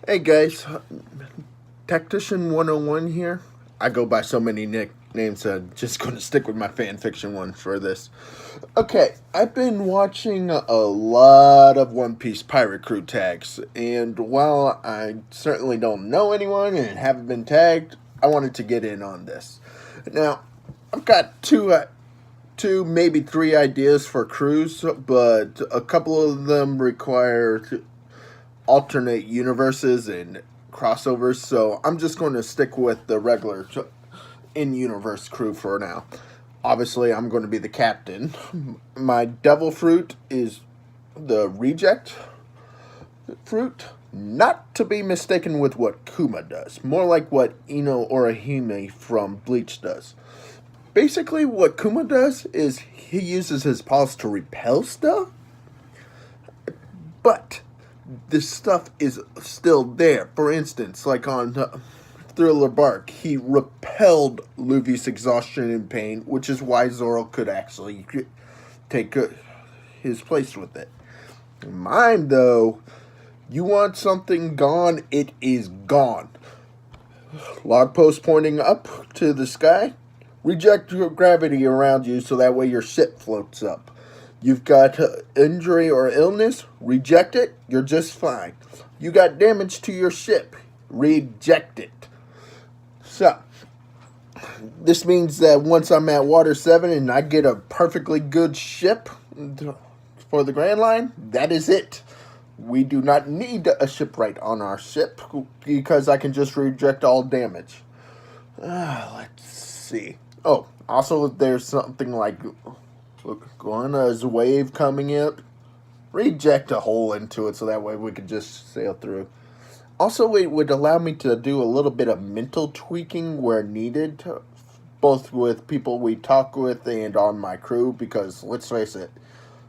Hey guys, Tactician 101 here. I go by so many nicknames, so I'm just going to stick with my fan fiction one for this. Okay, I've been watching a lot of One Piece pirate crew tags, and while I certainly don't know anyone and haven't been tagged, I wanted to get in on this. Now, I've got two, maybe three ideas for crews, but a couple of them require alternate universes and crossovers, so I'm just going to stick with the regular in-universe crew for now. Obviously, I'm going to be the captain. My devil fruit is the reject fruit, not to be mistaken with what Kuma does, more like what Ino Orihime from Bleach does. Basically, what Kuma does is he uses his paws to repel stuff, but this stuff is still there. For instance, like on Thriller Bark, he repelled Luffy's exhaustion and pain, which is why Zoro could actually take his place with it. Mine, though, you want something gone, it is gone. Log post pointing up to the sky. Reject your gravity around you so that way your ship floats up. You've got injury or illness, reject it, you're just fine. You got damage to your ship, reject it. So, this means that once I'm at Water 7 and I get a perfectly good ship for the Grand Line, that is it. We do not need a shipwright on our ship because I can just reject all damage. Let's see. Oh, also there's something like Guana's wave coming in. Reject a hole into it so that way we could just sail through. Also, it would allow me to do a little bit of mental tweaking where needed, both with people we talk with and on my crew, because let's face it,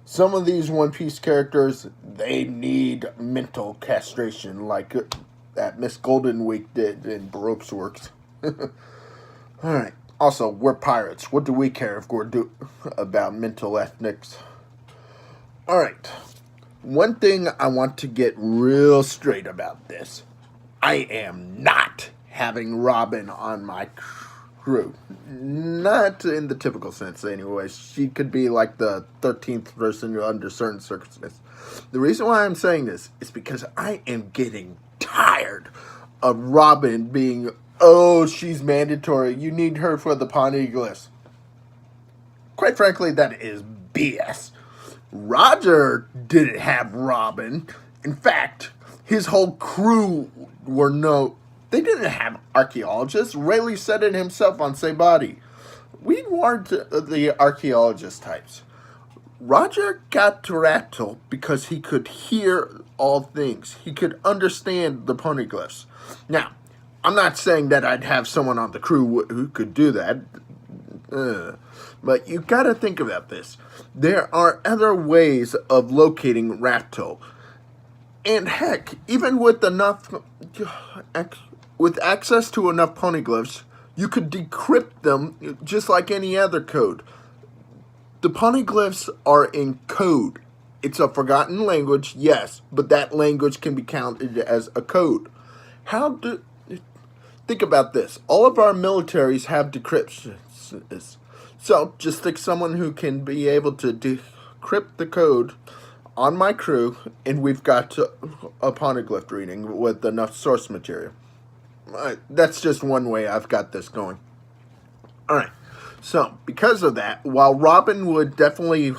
some of these One Piece characters, they need mental castration like that Miss Golden Week did in Baroque's works. Alright. Also, we're pirates. What do we care if we're about mental ethnics? Alright. One thing I want to get real straight about this. I am not having Robin on my crew. Not in the typical sense, anyways. She could be like the 13th person under certain circumstances. The reason why I'm saying this is because I am getting tired of Robin being, oh, she's mandatory. You need her for the Poneglyphs. Quite frankly, that is BS. Roger didn't have Robin. In fact, his whole crew they didn't have archaeologists. Rayleigh said it himself on Saibati. We weren't the archaeologist types. Roger got to Rattle because he could hear all things. He could understand the poneglyphs. Now, I'm not saying that I'd have someone on the crew who could do that. But you gotta think about this. There are other ways of locating Rattle. And heck, even with access to enough poneglyphs, you could decrypt them just like any other code. The poneglyphs are in code. It's a forgotten language, yes, but that language can be counted as a code. Think about this. All of our militaries have decryptions. So, just stick someone who can be able to decrypt the code on my crew, and we've got a poneglyph reading with enough source material. That's just one way I've got this going. Alright, so, because of that, while Robin would definitely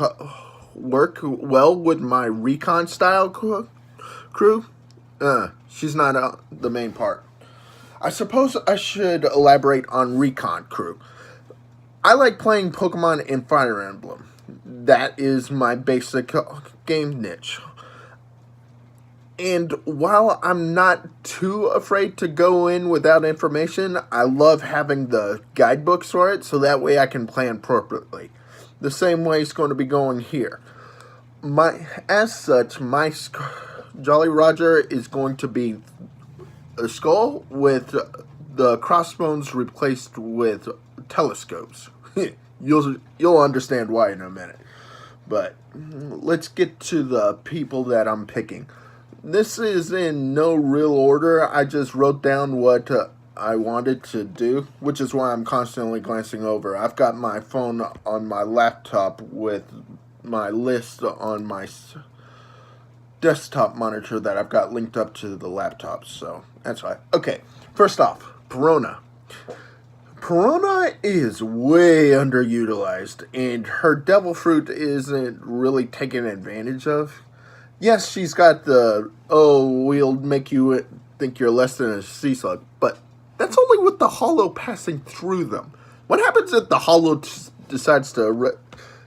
work well with my Recon style crew, she's not the main part. I suppose I should elaborate on Recon crew. I like playing Pokemon and Fire Emblem. That is my basic game niche. And while I'm not too afraid to go in without information, I love having the guidebooks for it so that way I can plan appropriately. The same way it's going to be going here. As such, my Jolly Roger is going to be a skull with the crossbones replaced with telescopes. You'll understand why in a minute. But let's get to the people that I'm picking. this is in no real order. I just wrote down what I wanted to do, which is why I'm constantly glancing over. I've got my phone on my laptop with my list on my desktop monitor that I've got linked up to the laptop, so that's why. Okay, first off, Perona. Perona is way underutilized, and her devil fruit isn't really taken advantage of. Yes, she's got the, oh, we'll make you think you're less than a sea slug, but that's only with the hollow passing through them. What happens if the hollow decides to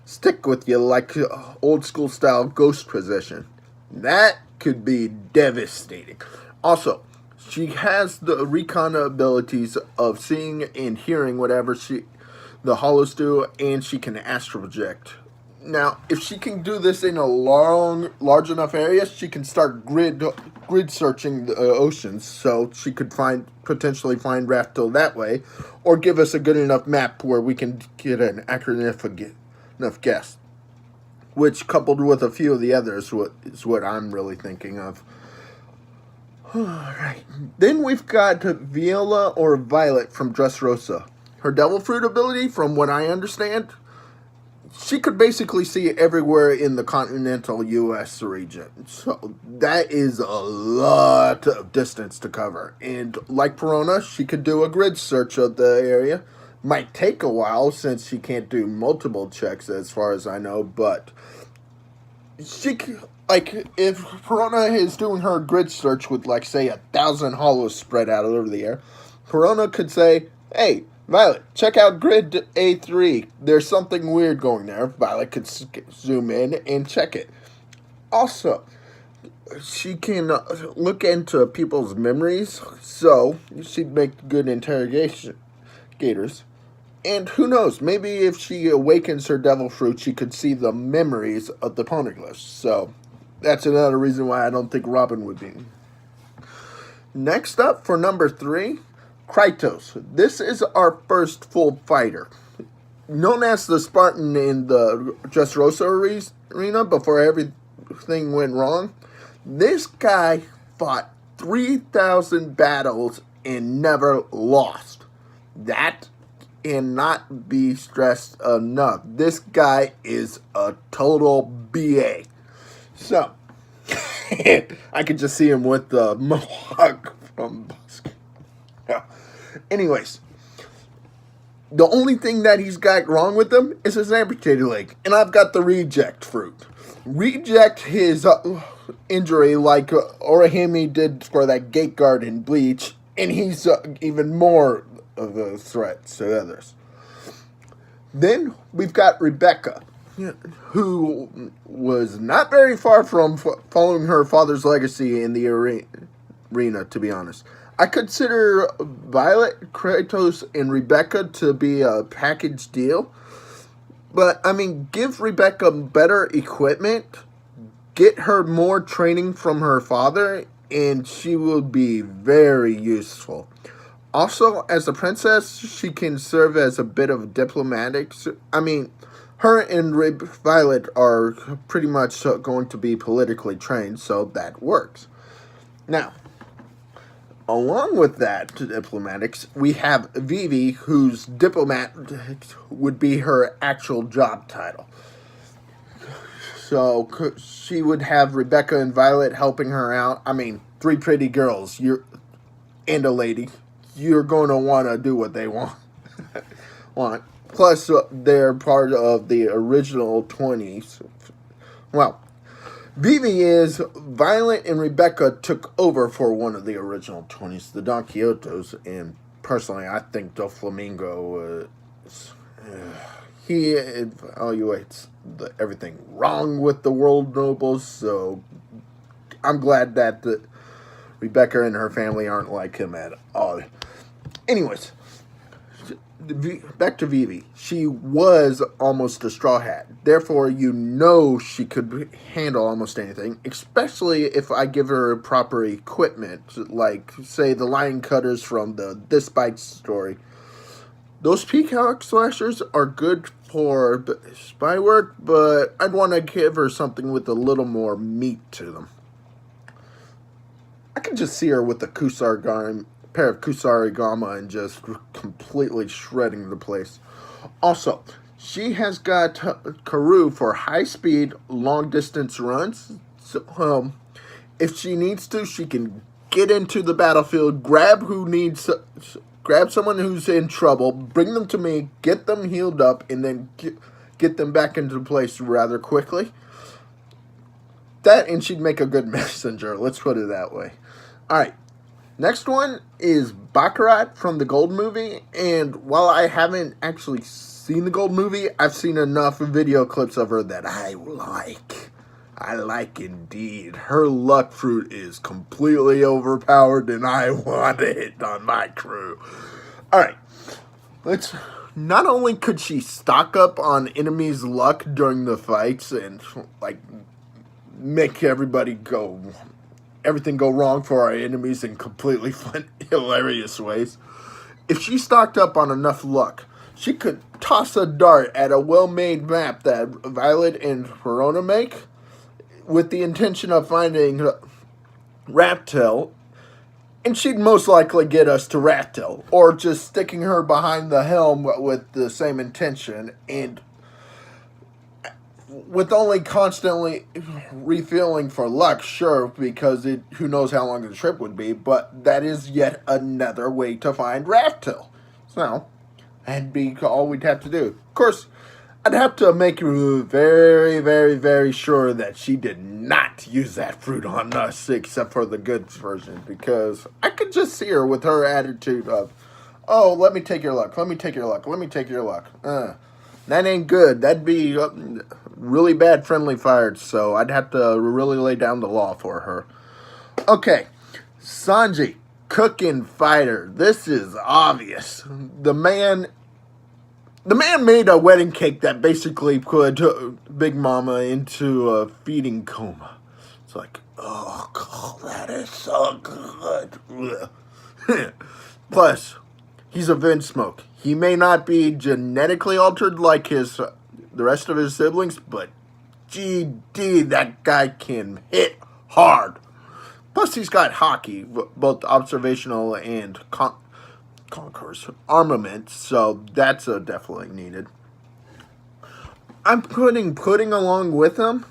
stick with you like old school style ghost possession? That could be devastating. Also, she has the Recon abilities of seeing and hearing whatever the hollows do, and she can astral project. Now, if she can do this in a large enough area, she can start grid searching the oceans, so she could potentially find Raftel that way, or give us a good enough map where we can get an accurate enough guess. Which, coupled with a few of the others, is what I'm really thinking of. Alright. Then we've got Viola or Violet from Dressrosa. Her Devil Fruit ability, from what I understand, she could basically see everywhere in the continental U.S. region. So that is a lot of distance to cover. And like Perona, she could do a grid search of the area. Might take a while since she can't do multiple checks as far as I know, but she, like, if Perona is doing her grid search with, like, say, 1,000 hollows spread out over the air, Perona could say, hey, Violet, check out grid A3. There's something weird going there. Violet could zoom in and check it. Also, she can look into people's memories, so she'd make good interrogators. And who knows, maybe if she awakens her devil fruit, she could see the memories of the poneglyphs. So that's another reason why I don't think Robin would be. Next up, for number 3, Krytos. This is our first full fighter. Known as the Spartan in the Dressrosa arena before everything went wrong, this guy fought 3,000 battles and never lost. That cannot be stressed enough. This guy is a total BA. So, I could just see him with the mohawk from Busk. Yeah. Anyways, the only thing that he's got wrong with him is his amputated leg. And I've got the reject fruit. Reject his injury like Orihime did for that gate guard in Bleach. And he's even more of a threat to others. Then we've got Rebecca, who was not very far from following her father's legacy in the arena, to be honest. I consider Violet, Kratos, and Rebecca to be a package deal. But, I mean, give Rebecca better equipment, get her more training from her father, and she will be very useful. Also, as a princess, she can serve as a bit of diplomatics. I mean, her and Violet are pretty much going to be politically trained, so that works. Now, along with that diplomatics, we have Vivi, whose diplomat would be her actual job title. So she would have Rebecca and Violet helping her out. I mean, 3 pretty girls, and a lady. You're going to want to do what they want. Plus, they're part of the original 20s. Well, Vivi is, Violet and Rebecca took over for one of the original 20s, the Don Quixotes, and personally, I think Doflamingo he evaluates everything wrong with the world nobles, so I'm glad that Rebecca and her family aren't like him at all. Anyways, back to Vivi. She was almost a Straw Hat. Therefore, she could handle almost anything, especially if I give her proper equipment, like, say, the line cutters from the This Bite story. Those peacock slashers are good for spy work, but I'd want to give her something with a little more meat to them. I can just see her with a pair of Kusarigama and just completely shredding the place. Also, she has got Karu for high speed, long distance runs. So, if she needs to, she can get into the battlefield, grab someone who's in trouble, bring them to me, get them healed up, and then get them back into place rather quickly. That, and she'd make a good messenger. Let's put it that way. All right. Next one is Baccarat from the Gold movie. And while I haven't actually seen the Gold movie, I've seen enough video clips of her that I like. I like indeed. Her luck fruit is completely overpowered, and I want it on my crew. All right. Not only could she stock up on enemies' luck during the fights and, like, make everything go wrong for our enemies in completely hilarious ways. If she stocked up on enough luck, she could toss a dart at a well-made map that Violet and Verona make with the intention of finding Raptail, and she'd most likely get us to Raptail, or just sticking her behind the helm with the same intention, and with only constantly refilling for luck, sure, because who knows how long the trip would be, but that is yet another way to find Raptail. So, that'd be all we'd have to do. Of course, I'd have to make very, very, very sure that she did not use that fruit on us, except for the good version, because I could just see her with her attitude of, oh, let me take your luck, let me take your luck, let me take your luck. That ain't good. That'd be really bad friendly fire, so I'd have to really lay down the law for her. Okay, Sanji, cook and fighter. This is obvious. The man made a wedding cake that basically put Big Mama into a feeding coma. It's like, oh, God, that is so good. Plus, he's a Vinsmoke. He may not be genetically altered like the rest of his siblings, but GD, that guy can hit hard. Plus, he's got hockey, both observational and concourse armament, so that's definitely needed. I'm putting Pudding along with him.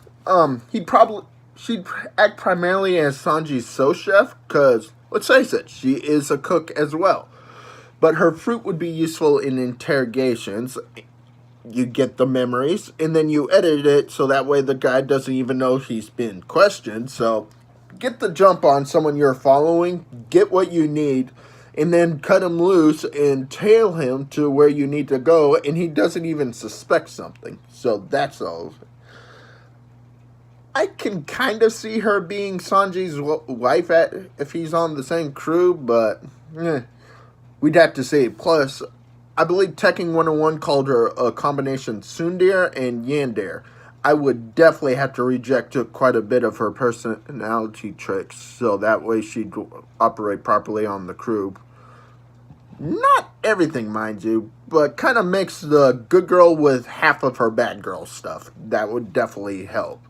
She'd act primarily as Sanji's sous chef, because, let's face it, she is a cook as well. But her fruit would be useful in interrogations. You get the memories, and then you edit it so that way the guy doesn't even know he's been questioned. So get the jump on someone you're following, get what you need, and then cut him loose and tail him to where you need to go, and he doesn't even suspect something. So that's all. I can kind of see her being Sanji's wife if he's on the same crew, but we'd have to see. Plus, I believe Tekken 101 called her a combination tsundere and yandere. I would definitely have to reject quite a bit of her personality tricks, so that way she'd operate properly on the crew. Not everything, mind you, but kind of mix the good girl with half of her bad girl stuff. That would definitely help.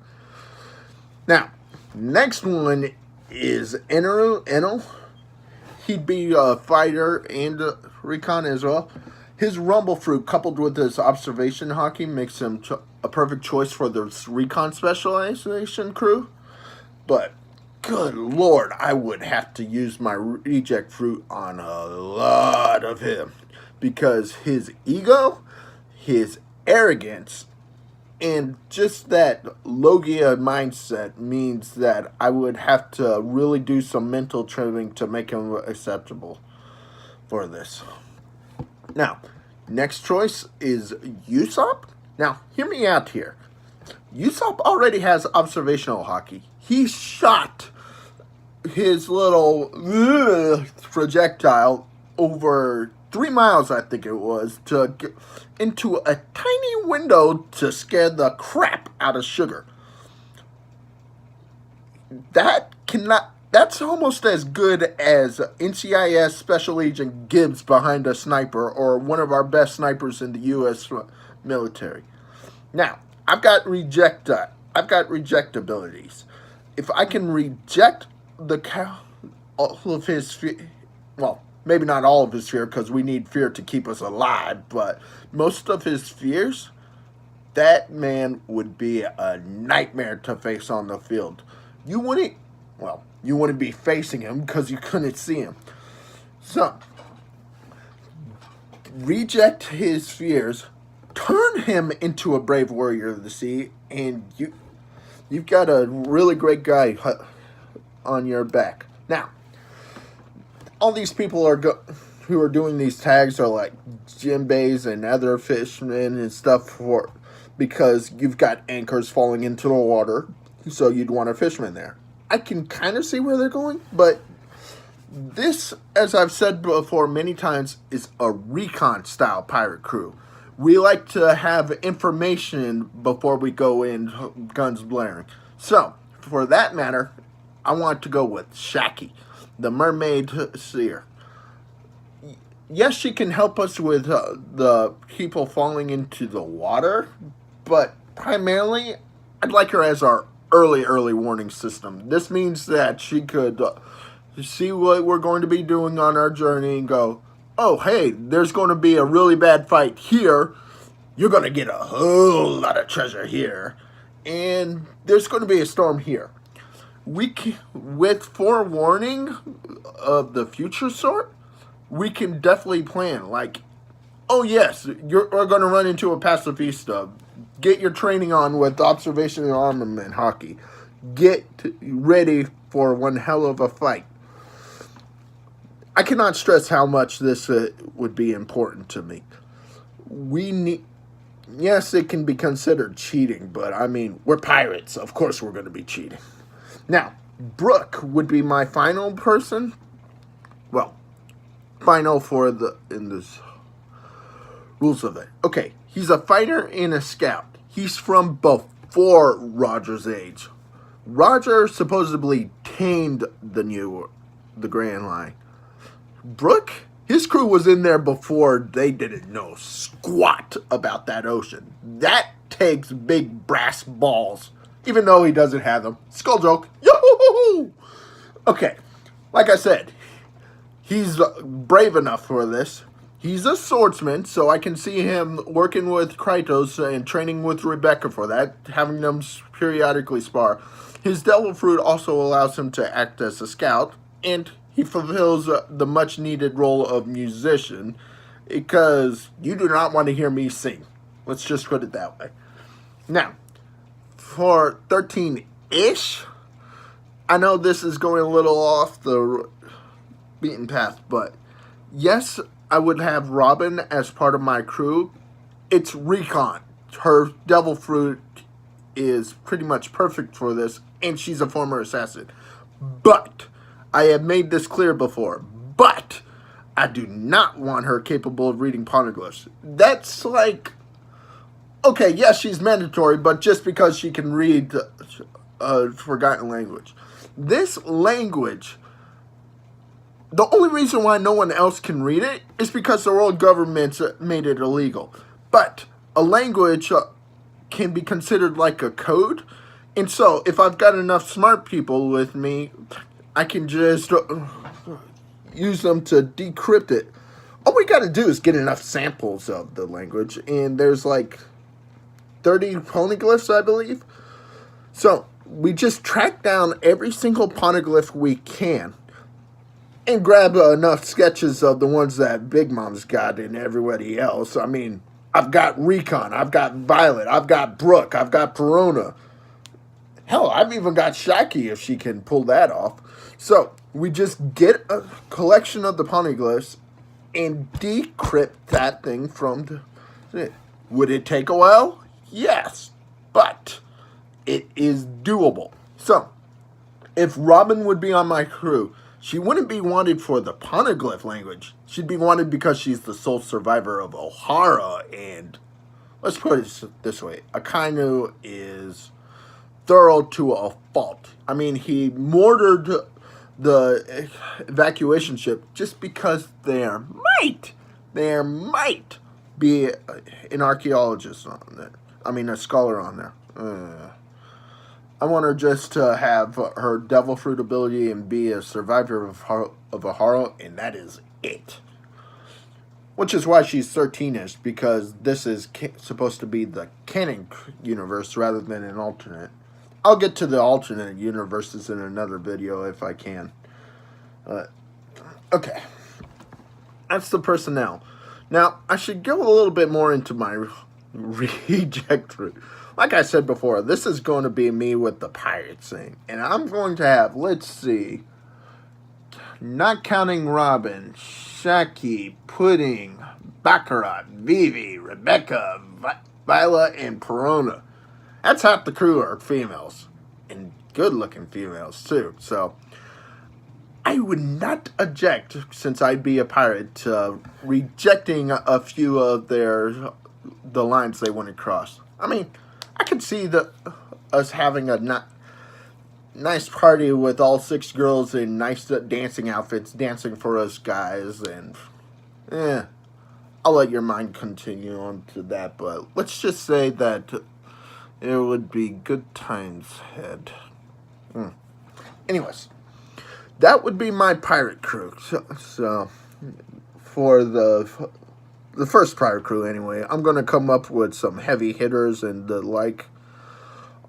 Now, next one is Enel. He'd be a fighter and a Recon as well. His Rumble Fruit, coupled with his observation hockey, makes him a perfect choice for the Recon specialization crew. But, good lord, I would have to use my reject fruit on a lot of him. Because his ego, his arrogance, and just that Logia mindset means that I would have to really do some mental trimming to make him acceptable for this. Now, next choice is Usopp. Now, hear me out here. Usopp already has observational hockey. He shot his little projectile over 3 miles, I think it was, to get into a tiny window to scare the crap out of Sugar. That's almost as good as NCIS Special Agent Gibbs behind a sniper, or one of our best snipers in the U.S. military. Now, I've got reject abilities. If I can reject the all of his fear, well, maybe not all of his fear, because we need fear to keep us alive, but most of his fears, that man would be a nightmare to face on the field. You wouldn't, well, you wouldn't be facing him because you couldn't see him. So, reject his fears, turn him into a brave warrior of the sea, and you've got a really great guy on your back. Now, all these people who are doing these tags are like djembes and other fishermen and stuff because you've got anchors falling into the water, so you'd want a fisherman there. I can kind of see where they're going, but this, as I've said before many times, is a recon style pirate crew. We like to have information before we go in guns blaring. So, for that matter, I want to go with Shaki, the mermaid seer. Yes, she can help us with the people falling into the water, but primarily, I'd like her as our early warning system. This means that she could see what we're going to be doing on our journey and go, oh, hey, there's going to be a really bad fight here. You're going to get a whole lot of treasure here. And there's going to be a storm here. With forewarning of the future sort, we can definitely plan. Like, oh yes, we're going to run into a pacifista. Get your training on with observation and armament hockey. Get ready for one hell of a fight. I cannot stress how much this would be important to me. Yes, it can be considered cheating, but I mean, we're pirates. Of course we're going to be cheating. Now, Brooke would be my final person. Well, final in this rules of it. Okay, he's a fighter and a scout. He's from before Roger's age. Roger supposedly tamed the Grand Line. Brooke, his crew was in there before they didn't know squat about that ocean. That takes big brass balls, even though he doesn't have them. Skull joke. Yo-hoo-hoo-hoo! Okay, like I said, he's brave enough for this. He's a swordsman, so I can see him working with Kratos and training with Rebecca for that, having them periodically spar. His devil fruit also allows him to act as a scout, and he fulfills the much-needed role of musician, because you do not want to hear me sing. Let's just put it that way. Now, for 13-ish, I know this is going a little off the beaten path, but yes, I would have Robin as part of my crew. It's Recon. Her devil fruit is pretty much perfect for this, and she's a former assassin. But I have made this clear before, but I do not want her capable of reading poneglyphs. That's like, okay, yes, she's mandatory, but just because she can read a forgotten language. This language, the only reason why no one else can read it is because the world governments made it illegal. But a language can be considered like a code. And so, if I've got enough smart people with me, I can just use them to decrypt it. All we got to do is get enough samples of the language, and there's like 30 poneglyphs, I believe. So, we just track down every single poneglyph we can, and grab enough sketches of the ones that Big Mom's got and everybody else. I mean, I've got Recon, I've got Violet, I've got Brooke, I've got Perona. Hell, I've even got Shaki if she can pull that off. So, we just get a collection of the poneglyphs and decrypt that thing from the... Would it take a while? Yes, but it is doable. So, if Robin would be on my crew, she wouldn't be wanted for the poneglyph language. She'd be wanted because she's the sole survivor of O'Hara, and let's put it this way. Akainu is thorough to a fault. I mean, he mortared the evacuation ship just because there might be an archaeologist on there. I mean, a scholar on there. I want her just to have her devil fruit ability and be a survivor of a horror, and that is it. Which is why she's 13ish, because this is supposed to be the canon universe rather than an alternate. I'll get to the alternate universes in another video if I can. Okay. That's the personnel. Now, I should go a little bit more into my reject route. Like I said before, this is going to be me with the pirates thing. And I'm going to have, let's see, not counting Robin, Shaki, Pudding, Baccarat, Vivi, Rebecca, Viola, and Perona. That's half the crew are females. And good-looking females, too. So, I would not object, since I'd be a pirate, to rejecting a few of the lines they went across. I mean, I could see us having a nice party with all 6 girls in nice dancing outfits, dancing for us guys, and I'll let your mind continue on to that, but let's just say that it would be good times ahead. Anyways, that would be my pirate crew. So for the first pirate crew anyway, I'm going to come up with some heavy hitters and the like.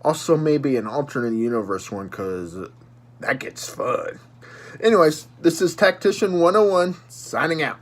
Also maybe an alternate universe one, because that gets fun. Anyways, this is Tactician 101 signing out.